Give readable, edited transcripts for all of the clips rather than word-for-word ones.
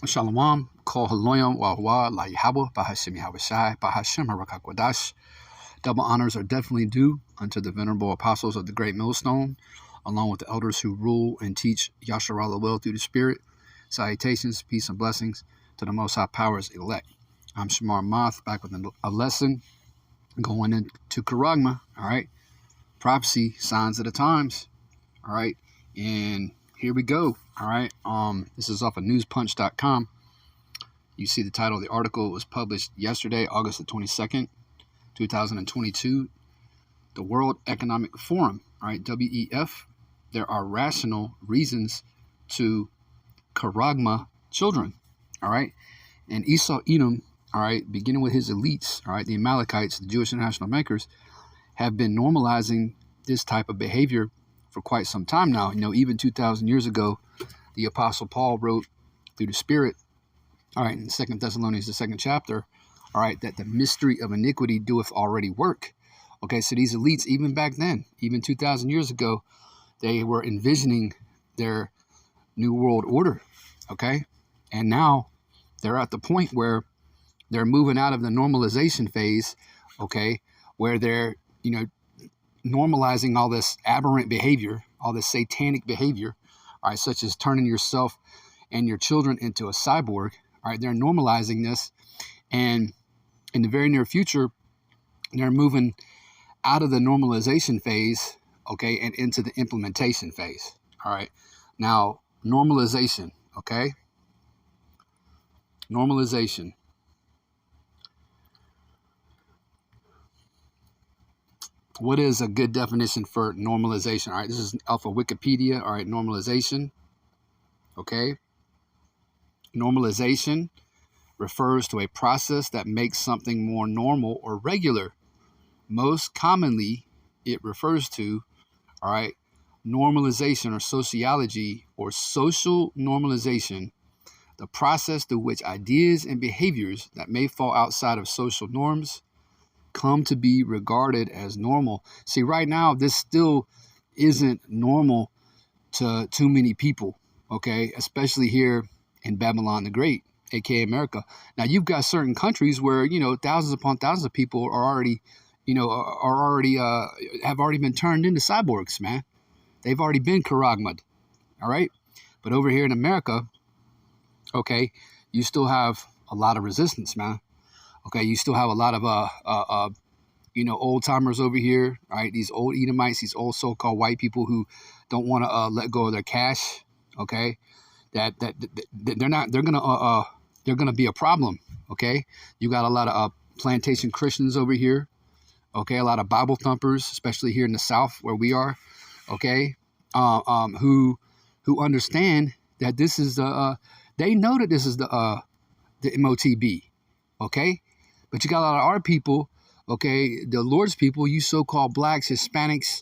Shalom, Kol Haloyam, Wahwa, La Yahweh, Bahashim Yahushai, Bahashim Harakakwadash. Double honors are definitely due unto the venerable apostles of the great millstone, along with the elders who rule and teach Yasharallah well through the Spirit. Salutations, peace, and blessings to the Most High Powers elect. I'm Shamar Ahmath, back with a lesson going into Karagma, all right? Prophecy, signs of the times, all right? And here we go, all right? This is off of newspunch.com. You see the title of the article. It was published yesterday, August the 22nd, 2022. The World Economic Forum, all right, WEF. There are rational reasons to Karagma children, all right? And Esau Edom, all right, beginning with his elites, all right, the Amalekites, the Jewish international makers, have been normalizing this type of behavior for quite some time now. You know, even 2,000 years ago, the Apostle Paul wrote through the Spirit, all right, in 2 Thessalonians, the 2nd chapter, all right, that the mystery of iniquity doeth already work. Okay, so these elites, even back then, even 2,000 years ago, they were envisioning their new world order, okay? And now they're at the point where they're moving out of the normalization phase, okay, where they're, you know, normalizing all this aberrant behavior, all this satanic behavior, all right, such as turning yourself and your children into a cyborg. All right, they're normalizing this, and in the very near future, they're moving out of the normalization phase, okay, and into the implementation phase. All right, now normalization, okay, normalization. What is a good definition for normalization? All right, this is off of Wikipedia. All right, normalization. Okay. Normalization refers to a process that makes something more normal or regular. Most commonly, it refers to, all right, normalization or sociology or social normalization, the process through which ideas and behaviors that may fall outside of social norms come to be regarded as normal. See, right now, this still isn't normal to too many people, okay? Especially here in Babylon the Great, aka America. Now, you've got certain countries where, you know, thousands upon thousands of people are already, you know, have already been turned into cyborgs, man. They've already been Karagmad, all right? But over here in America, okay, you still have a lot of resistance, man. Okay, you still have a lot of, you know, old timers over here, right? These old Edomites, these old so-called white people who don't want to let go of their cash. Okay, that they're gonna be a problem. Okay, you got a lot of plantation Christians over here. Okay, a lot of Bible thumpers, especially here in the South where we are. Okay, who understand that this is they know that this is the M.O.T.B. Okay. But you got a lot of our people, okay, the Lord's people, you so-called blacks, Hispanics,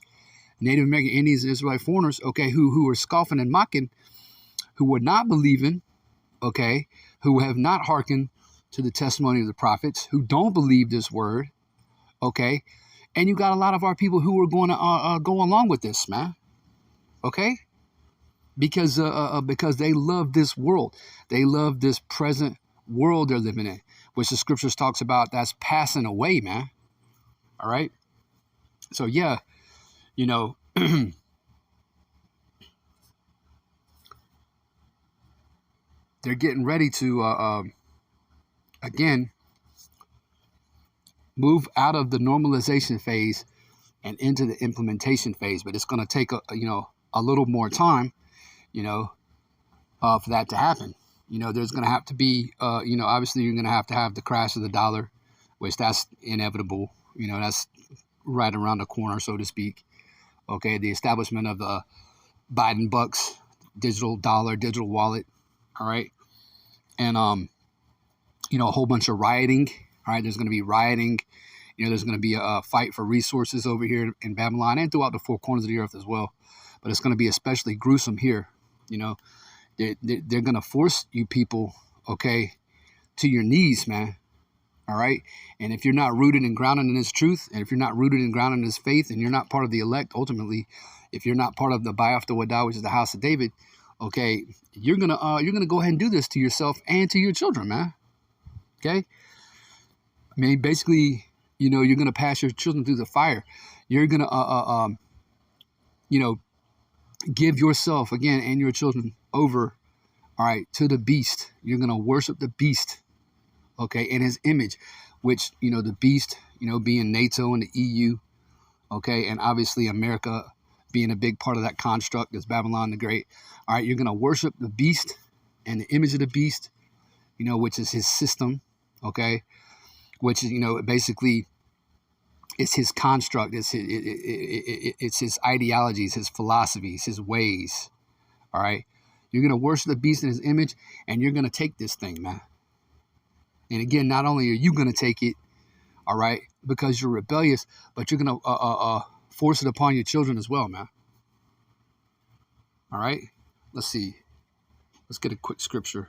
Native American Indians, and Israelite foreigners, okay, who are scoffing and mocking, who were not believing, okay, who have not hearkened to the testimony of the prophets, who don't believe this word, okay, and you got a lot of our people who are going to go along with this, man, okay, because they love this world, they love this present world they're living in, which the scriptures talks about that's passing away, man. All right. So yeah, you know, they're getting ready to again move out of the normalization phase and into the implementation phase, but it's going to take a little more time, you know, for that to happen. You know, there's going to have to be, you know, obviously you're going to have the crash of the dollar, which that's inevitable. You know, that's right around the corner, so to speak. Okay, the establishment of the Biden bucks, digital dollar, digital wallet. All right. And, you know, a whole bunch of rioting. All right, there's going to be rioting. You know, there's going to be a fight for resources over here in Babylon and throughout the four corners of the earth as well. But it's going to be especially gruesome here, you know. They're going to force you people, okay, to your knees, man. All right. And if you're not rooted and grounded in this truth, and if you're not rooted and grounded in this faith, and you're not part of the elect, ultimately, if you're not part of the Bayaf the Wadah, which is the house of David, okay, you're gonna go ahead and do this to yourself and to your children, man. Okay, I mean, basically, you're gonna pass your children through the fire. You're gonna you know, give yourself again and your children over, all right, to the beast. You're gonna worship the beast, okay, in his image, which the beast, being NATO and the EU, okay, and obviously America being a big part of that construct is Babylon the Great. All right, you're gonna worship the beast and the image of the beast, which is his system, okay, which is basically it's his construct, it's his ideologies, his philosophies, his ways. All right, you're gonna worship the beast in his image, and you're gonna take this thing, man. And again, not only are you gonna take it, all right, because you're rebellious, but you're gonna force it upon your children as well, man. All right, let's see. Let's get a quick scripture.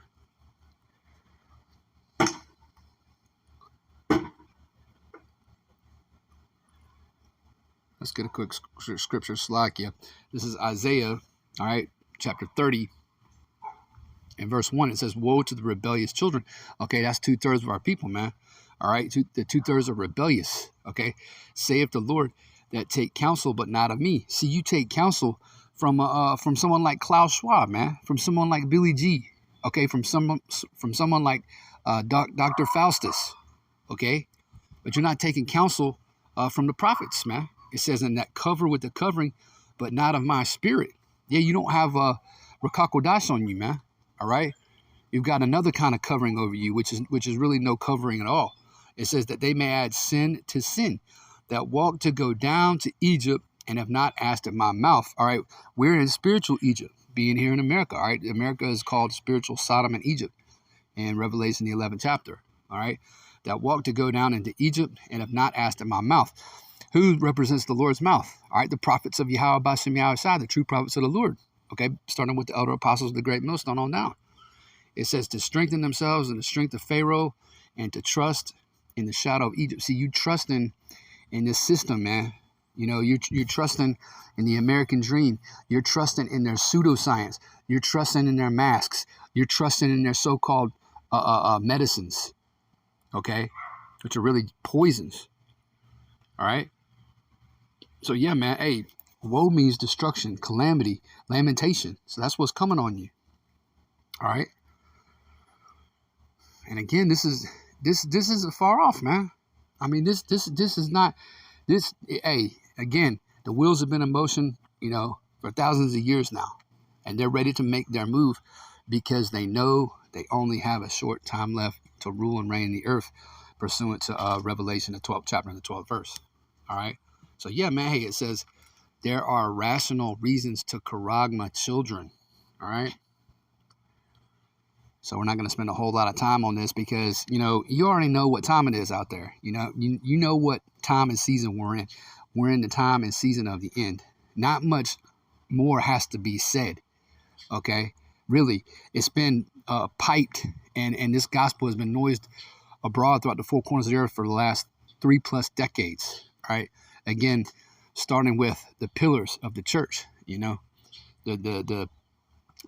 Let's get a quick scripture. Slakia. This is Isaiah, all right, chapter 30. In verse 1, it says, woe to the rebellious children. Okay, that's 2/3 of our people, man. All right, the 2/3 are rebellious. Okay, saith the Lord that take counsel, but not of me. See, you take counsel from someone like Klaus Schwab, man, from someone like Billy G. Okay, from someone like Dr. Faustus. Okay, but you're not taking counsel from the prophets, man. It says, in that cover with the covering, but not of my spirit. Yeah, you don't have Rakakodash on you, man. All right, you've got another kind of covering over you, which is really no covering at all. It says that they may add sin to sin, that walk to go down to Egypt and have not asked at my mouth. All right, we're in spiritual Egypt, being here in America. All right, America is called spiritual Sodom and Egypt in Revelation the 11th chapter. All right, that walk to go down into Egypt and have not asked at my mouth. Who represents the Lord's mouth? All right, the prophets of Yahweh Bashem Yahushua, the true prophets of the Lord. Okay, starting with the elder apostles of the great millstone on down. It says to strengthen themselves in the strength of Pharaoh and to trust in the shadow of Egypt. See, you trusting in this system, man. You're trusting in the American dream. You're trusting in their pseudoscience. You're trusting in their masks. You're trusting in their so-called medicines, okay, which are really poisons. All right. So yeah, man. Hey, woe means destruction, calamity, lamentation. So that's what's coming on you. All right. And again, this isn't far off, man. I mean, this is not this. Hey, again, the wheels have been in motion, for thousands of years now, and they're ready to make their move because they know they only have a short time left to rule and reign the earth, pursuant to Revelation, the 12th chapter and the 12th verse. All right. So yeah, man. Hey, it says there are rational reasons to charagma children. All right. So we're not going to spend a whole lot of time on this because, you already know what time it is out there. You know what time and season we're in. We're in the time and season of the end. Not much more has to be said. Okay. Really, it's been piped and this gospel has been noised abroad throughout the four corners of the earth for the last 3+ decades. Right. Again, starting with the pillars of the church, the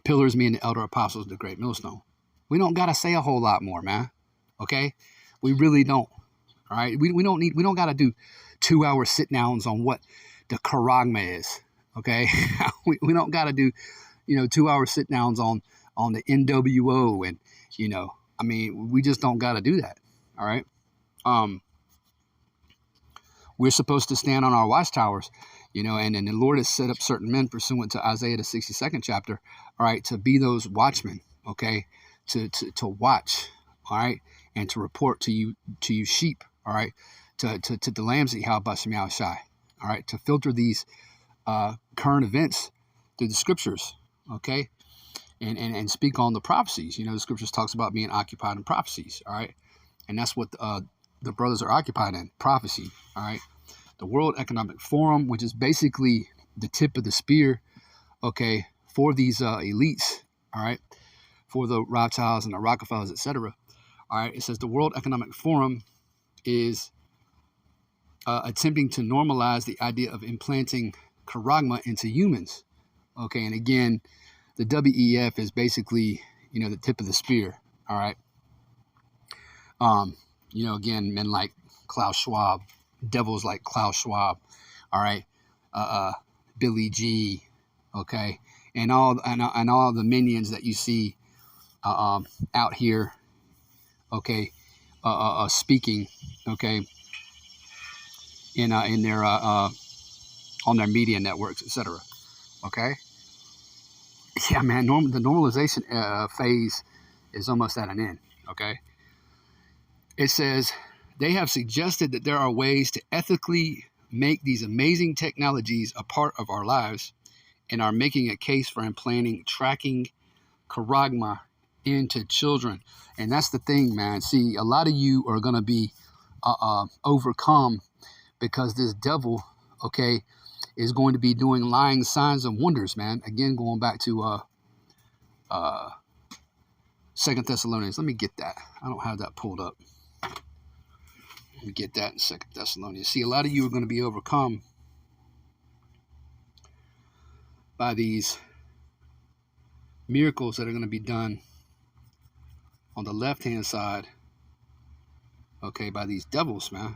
pillars meaning the elder apostles, the great millstone. We don't got to say a whole lot more, man. Okay. We really don't. All right. We don't got to do 2-hour sit downs on what the charagma is. Okay. we don't got to do, 2-hour sit downs on the NWO and, we just don't got to do that. All right. We're supposed to stand on our watchtowers, and the Lord has set up certain men pursuant to Isaiah, the 62nd chapter, all right, to be those watchmen, okay, to watch, all right, and to report to you sheep, all right, to the lambs that Yahweh Bashem Yahushai, all right, to filter these current events through the scriptures, okay, and speak on the prophecies. The scriptures talks about being occupied in prophecies, all right, and that's what the brothers are occupied in, prophecy, all right. The World Economic Forum, which is basically the tip of the spear, okay, for these elites, all right, for the Rothschilds and the Rockefellers, etc. All right, it says the World Economic Forum is attempting to normalize the idea of implanting charagma into humans, okay, and again, the WEF is basically, the tip of the spear. All right. Again, men like Klaus Schwab, devils like Klaus Schwab. All right. Billy G. Okay. And all the minions that you see out here. Okay. Speaking. Okay. In their on their media networks, etc. Okay. Yeah, man. The normalization phase is almost at an end. Okay. It says they have suggested that there are ways to ethically make these amazing technologies a part of our lives, and are making a case for implanting tracking charagma into children. And that's the thing, man. See, a lot of you are going to be overcome because this devil, okay, is going to be doing lying signs and wonders, man. Again, going back to 2 Thessalonians. Let me get that. I don't have that pulled up. Let me get that in 2 Thessalonians. See, a lot of you are going to be overcome by these miracles that are going to be done on the left-hand side, okay, by these devils, man.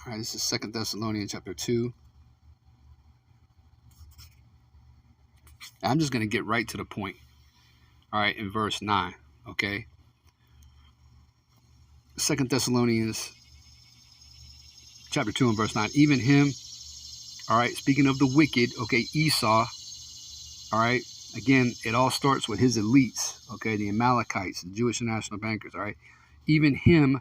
All right, this is 2 Thessalonians chapter 2. I'm just going to get right to the point. All right, in verse 9, okay? 2 Thessalonians chapter 2 and verse 9. Even him, all right, speaking of the wicked, okay, Esau, all right, again, it all starts with his elites, okay, the Amalekites, the Jewish national bankers, all right? Even him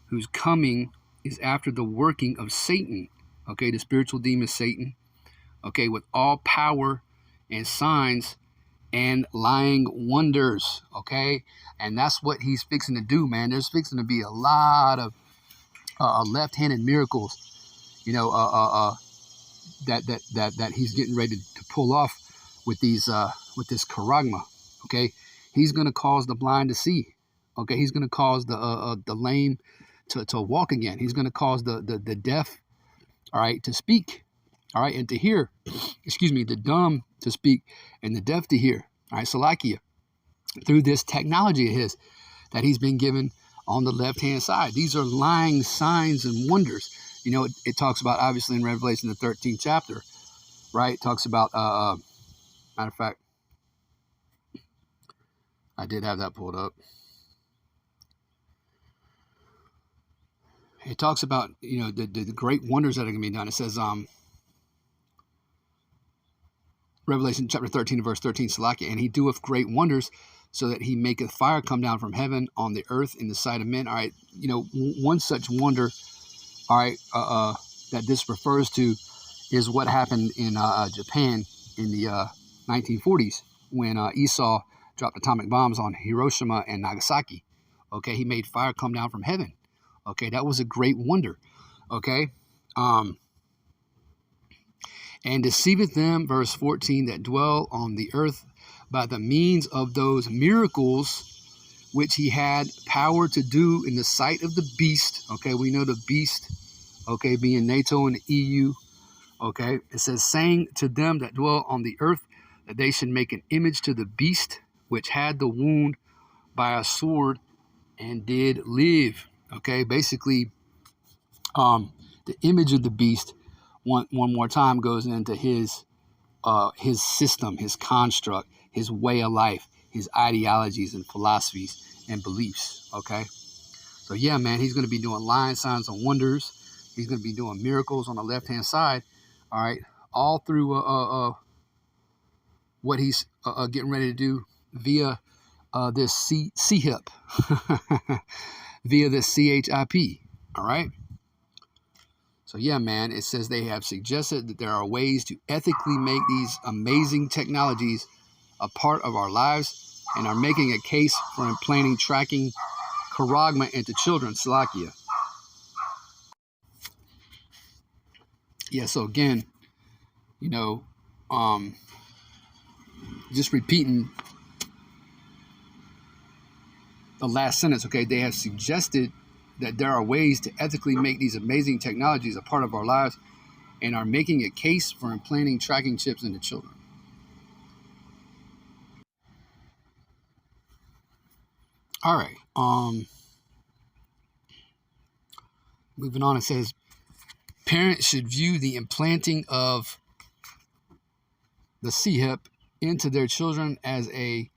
whose coming is after the working of Satan, okay, the spiritual demon Satan, okay, with all power and signs and lying wonders, okay? And that's what he's fixing to do, man. There's fixing to be a lot of left-handed miracles, that he's getting ready to pull off with these with this charagma, okay? He's going to cause the blind to see, okay? He's going to cause the lame to walk again. He's going to cause the deaf, all right, to speak, all right, and to hear. Excuse me, the dumb to speak and the deaf to hear. All right, Salakia, through this technology of his that he's been given on the left-hand side. These are lying signs and wonders. It talks about, obviously, in Revelation, the 13th chapter, right? It talks about, matter of fact, I did have that pulled up. It talks about, the great wonders that are going to be done. It says, Revelation chapter 13, verse 13, Salakia, and he doeth great wonders, so that he maketh fire come down from heaven on the earth in the sight of men. All right, one such wonder, all right, that this refers to is what happened in Japan in the 1940s when Esau dropped atomic bombs on Hiroshima and Nagasaki. Okay, he made fire come down from heaven. Okay, that was a great wonder. Okay, and deceiveth them, verse 14, that dwell on the earth by the means of those miracles which he had power to do in the sight of the beast. Okay, we know the beast, okay, being NATO and the EU. Okay, it says, saying to them that dwell on the earth that they should make an image to the beast which had the wound by a sword and did live. Okay, basically, the image of the beast, one more time, goes into his system, his construct, his way of life, his ideologies and philosophies and beliefs. Okay, so yeah, man, he's going to be doing lying signs and wonders. He's going to be doing miracles on the left-hand side. All right, all through what he's getting ready to do via this CHIP, via this CHIP. All right. So yeah, man, it says they have suggested that there are ways to ethically make these amazing technologies a part of our lives, and are making a case for implanting tracking charagma into children. Salakia. Yeah, so again, just repeating the last sentence, okay? They have suggested that there are ways to ethically make these amazing technologies a part of our lives, and are making a case for implanting tracking chips into children. All right. Moving on, it says parents should view the implanting of the CHIP into their children as a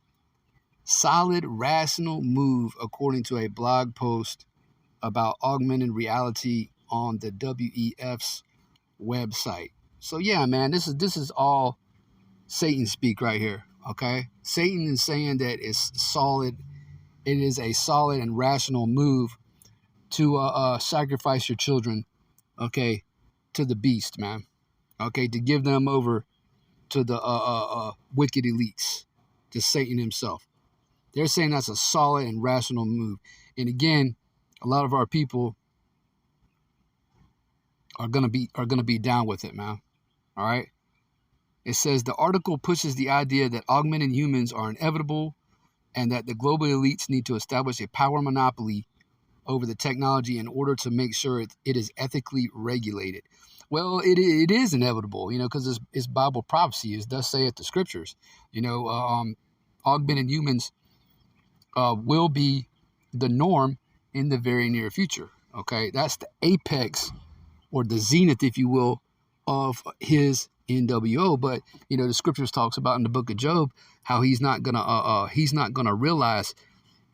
solid, rational move, according to a blog post about augmented reality on the WEF's website. So yeah, man, this is all Satan speak right here. Okay, Satan is saying that it's solid. It is a solid and rational move to sacrifice your children, okay, to the beast, man. Okay, to give them over to the wicked elites, to Satan himself. They're saying that's a solid and rational move. And again, a lot of our people are gonna be down with it, man. All right. It says the article pushes the idea that augmented humans are inevitable and that the global elites need to establish a power monopoly over the technology in order to make sure it is ethically regulated. Well, it is inevitable, because it's Bible prophecy. It does say it the scriptures. Augmented humans will be the norm in the very near future. Okay, that's the apex or the zenith, if you will, of his NWO. But the scriptures talks about in the book of Job how he's not gonna realize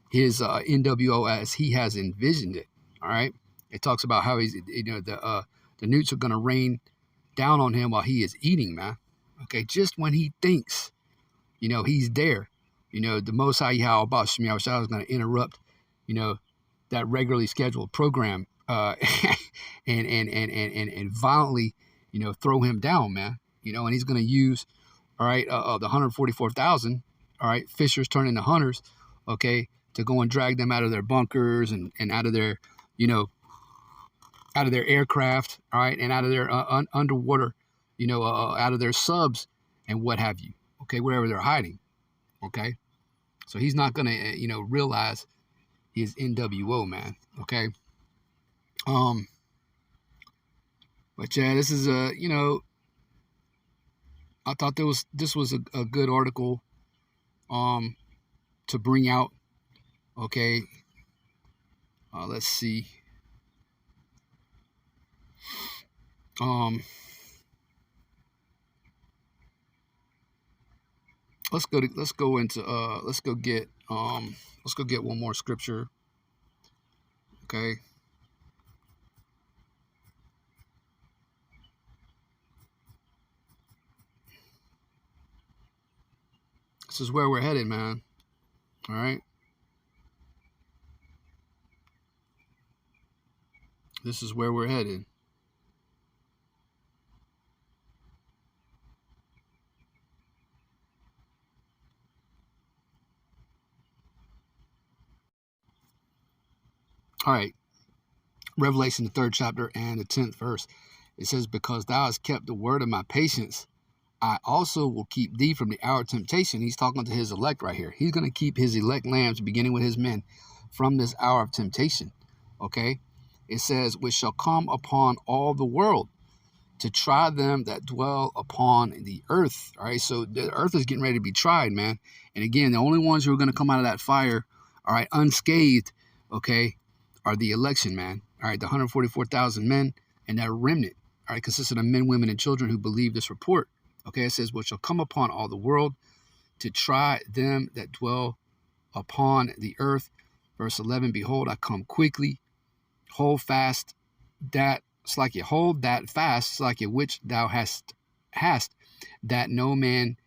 his NWO as he has envisioned it. All right, it talks about how he's the newts are gonna rain down on him while he is eating, man. Okay, just when he thinks he's there, the Most High Yahweh Shamar Ahmath is going to interrupt, that regularly scheduled program, and violently, throw him down, man. And he's going to use, all right, the 144,000, all right, fishers turn into hunters, okay, to go and drag them out of their bunkers and out of their, out of their aircraft, all right, and out of their underwater, out of their subs and what have you, okay, wherever they're hiding, okay. So he's not going to, realize his NWO, man, okay. But yeah, this is I thought this was a good article, to bring out, okay. Let's see. Let's go get one more scripture. Okay. This is where we're headed, man. All right. This is where we're headed. All right. Revelation, the 3rd chapter and the 10th verse. It says, because thou hast kept the word of my patience, I also will keep thee from the hour of temptation. He's talking to his elect right here. He's going to keep his elect lambs, beginning with his men, from this hour of temptation. Okay. It says, which shall come upon all the world to try them that dwell upon the earth. All right. So the earth is getting ready to be tried, man. And again, the only ones who are going to come out of that fire, all right, unscathed, okay, are the election, man. All right, the 144,000 men and that remnant, all right, consisting of men, women, and children who believe this report. Okay, it says, which shall come upon all the world to try them that dwell upon the earth. Verse 11, behold, I come quickly. Hold fast that, hold that fast, which thou hast, that no man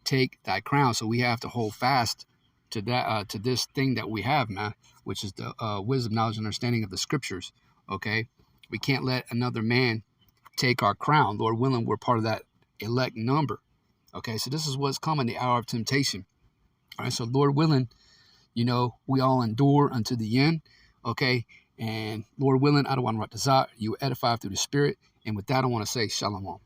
take thy crown. So we have to hold fast to that, to this thing that we have, man, which is the wisdom, knowledge, and understanding of the scriptures. Okay, we can't let another man take our crown. Lord willing, we're part of that elect number. Okay, so this is what's coming, the hour of temptation. All right, so Lord willing, we all endure unto the end. Okay, and Lord willing, I don't want to desire you edify through the Spirit. And with that, I want to say shalom.